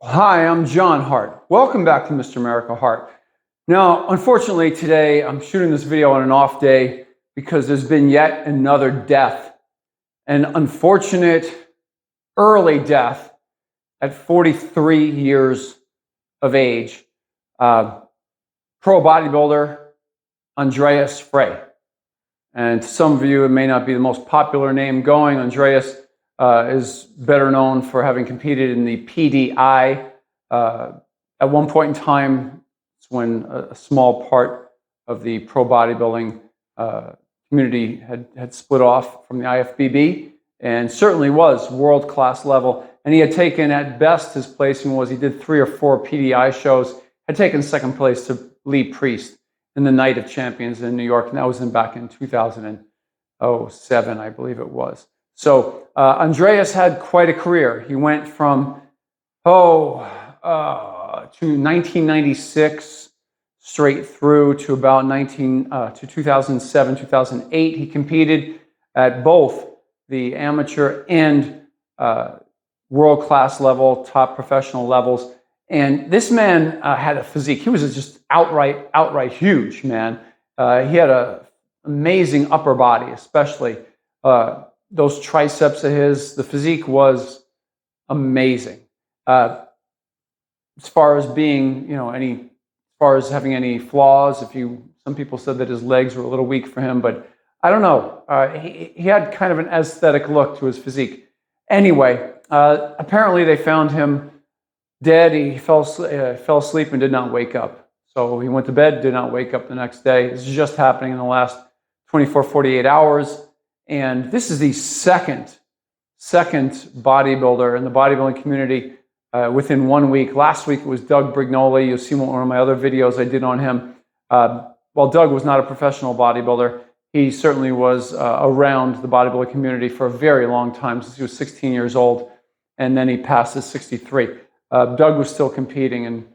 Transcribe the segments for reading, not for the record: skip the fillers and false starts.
Hi, I'm John Hart. Welcome back to Mr. America Hart. Now, unfortunately today I'm shooting this video on an off day because there's been yet another death, an unfortunate early death at 43 years of age. Pro bodybuilder Andreas Frey. And to some of you, it may not be the most popular name going. Andreas is better known for having competed in the PDI. At one point in time, it's when a small part of the pro bodybuilding community had split off from the IFBB, and certainly was world-class level. And he had taken, at best, his placing was he did 3 or 4 PDI shows, had taken second place to Lee Priest in the Night of Champions in New York, and that was back in 2007, I believe it was. So Andreas had quite a career. He went from, to 1996 straight through to about 2007, 2008. He competed at both the amateur and world-class level, top professional levels. And this man had a physique. He was just outright huge, man. He had an amazing upper body, especially those triceps of his. The physique was amazing. As far as being, as far as having any flaws, some people said that his legs were a little weak for him, but I don't know. He had kind of an aesthetic look to his physique. Anyway, apparently they found him dead. He fell asleep and did not wake up. So he went to bed, did not wake up the next day. This is just happening in the last 24, 48 hours. And this is the second bodybuilder in the bodybuilding community within 1 week. Last week it was Doug Brignole. You'll see one of my other videos I did on him. While Doug was not a professional bodybuilder, he certainly was around the bodybuilding community for a very long time, since he was 16 years old, and then he passed at 63. Doug was still competing, and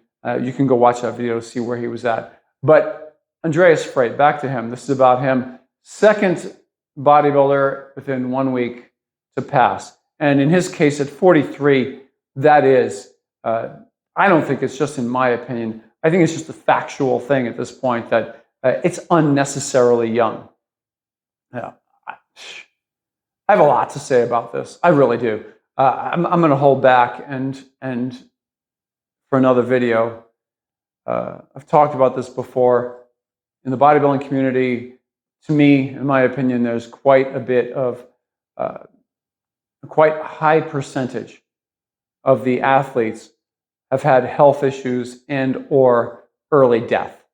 you can go watch that video to see where he was at. But Andreas Frey, back to him. This is about him. Second bodybuilder within 1 week to pass. And in his case, at 43, that is, I don't think it's just in my opinion, I think it's just a factual thing at this point that it's unnecessarily young. Yeah, I have a lot to say about this. I really do. I'm going to hold back and for another video. I've talked about this before. In the bodybuilding community, to me, in my opinion, there's quite a bit of, a quite high percentage of the athletes have had health issues and or early death.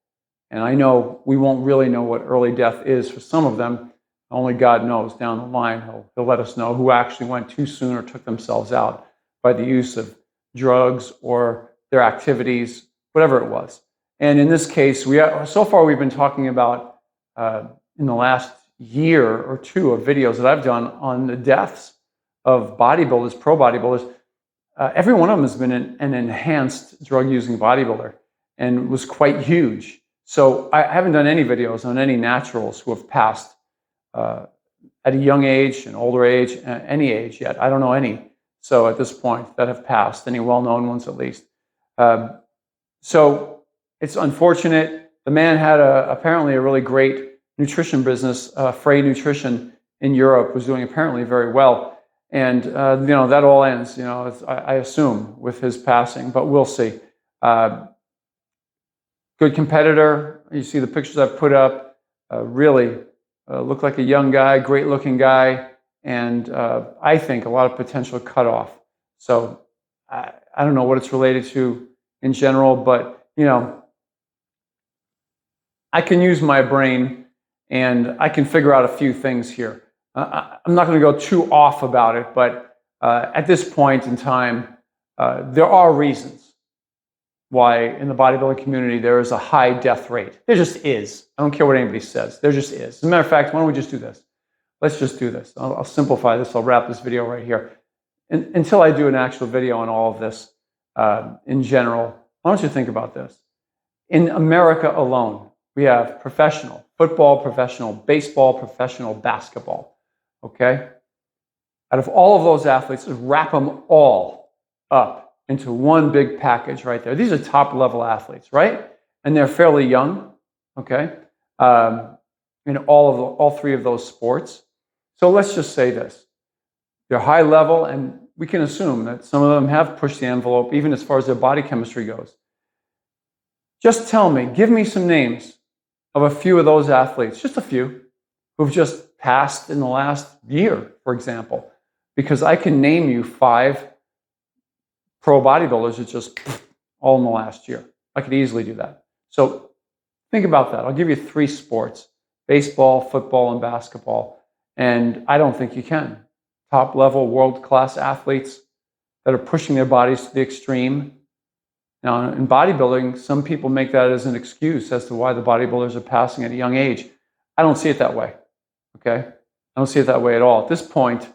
And I know we won't really know what early death is for some of them. Only God knows down the line. He'll let us know who actually went too soon or took themselves out by the use of drugs or their activities, whatever it was. And in this case, so far we've been talking about, in the last year or two of videos that I've done on the deaths of bodybuilders, pro bodybuilders. Every one of them has been an enhanced drug-using bodybuilder and was quite huge. So I haven't done any videos on any naturals who have passed at a young age, an older age, any age yet. I don't know any. So at this point that have passed, any well-known ones at least. So it's unfortunate. The man had apparently a really great nutrition business. Frey Nutrition in Europe was doing apparently very well. And, that all ends, I assume, with his passing, but we'll see. Good competitor. You see the pictures I've put up. Really looked like a young guy, great looking guy, and I think a lot of potential cutoff. So I don't know what it's related to in general, but, I can use my brain and I can figure out a few things here. I'm not going to go too off about it, but at this point in time, there are reasons why in the bodybuilding community there is a high death rate. There just is. I don't care what anybody says. There just is. As a matter of fact, why don't we just do this? Let's just do this. I'll simplify this. I'll wrap this video right here. Until I do an actual video on all of this in general, why don't you think about this? In America alone, we have professional football, professional baseball, professional basketball. Okay? Out of all of those athletes, wrap them all up into one big package right there. These are top level athletes, right? And they're fairly young, okay, in all three of those sports. So let's just say this. They're high level, and we can assume that some of them have pushed the envelope, even as far as their body chemistry goes. Just tell me, give me some names of a few of those athletes, just a few, who've just passed in the last year, for example, because I can name you 5 pro bodybuilders that just all in the last year. I could easily do that. So think about that. I'll give you 3 sports: baseball, football, and basketball. And I don't think you can. Top level, world-class athletes that are pushing their bodies to the extreme. Now, in bodybuilding, some people make that as an excuse as to why the bodybuilders are passing at a young age. I don't see it that way, okay? I don't see it that way at all. At this point,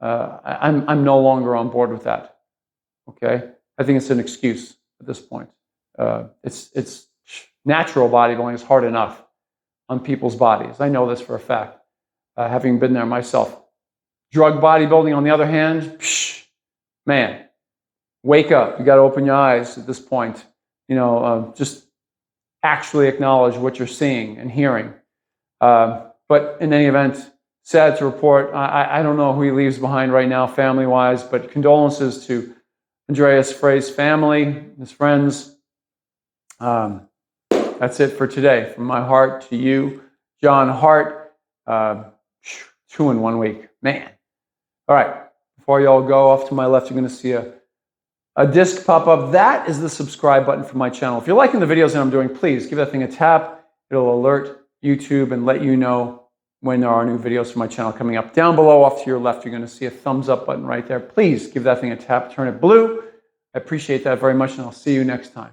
I'm no longer on board with that, okay? I think it's an excuse at this point. It's natural bodybuilding is hard enough on people's bodies. I know this for a fact, having been there myself. Drug bodybuilding, on the other hand, man, wake up. You got to open your eyes at this point. Just actually acknowledge what you're seeing and hearing. But in any event, sad to report, I don't know who he leaves behind right now, family-wise, but condolences to Andreas Frey's family, his friends. That's it for today. From my heart to you, John Hart. 2 in 1 week. Man. All right. Before you all go, off to my left, you're going to see a disc pop up. That is the subscribe button for my channel. If you're liking the videos that I'm doing, please give that thing a tap. It'll alert YouTube and let you know when there are new videos from my channel coming up. Down below, off to your left, you're going to see a thumbs up button right there. Please give that thing a tap. Turn it blue. I appreciate that very much, and I'll see you next time.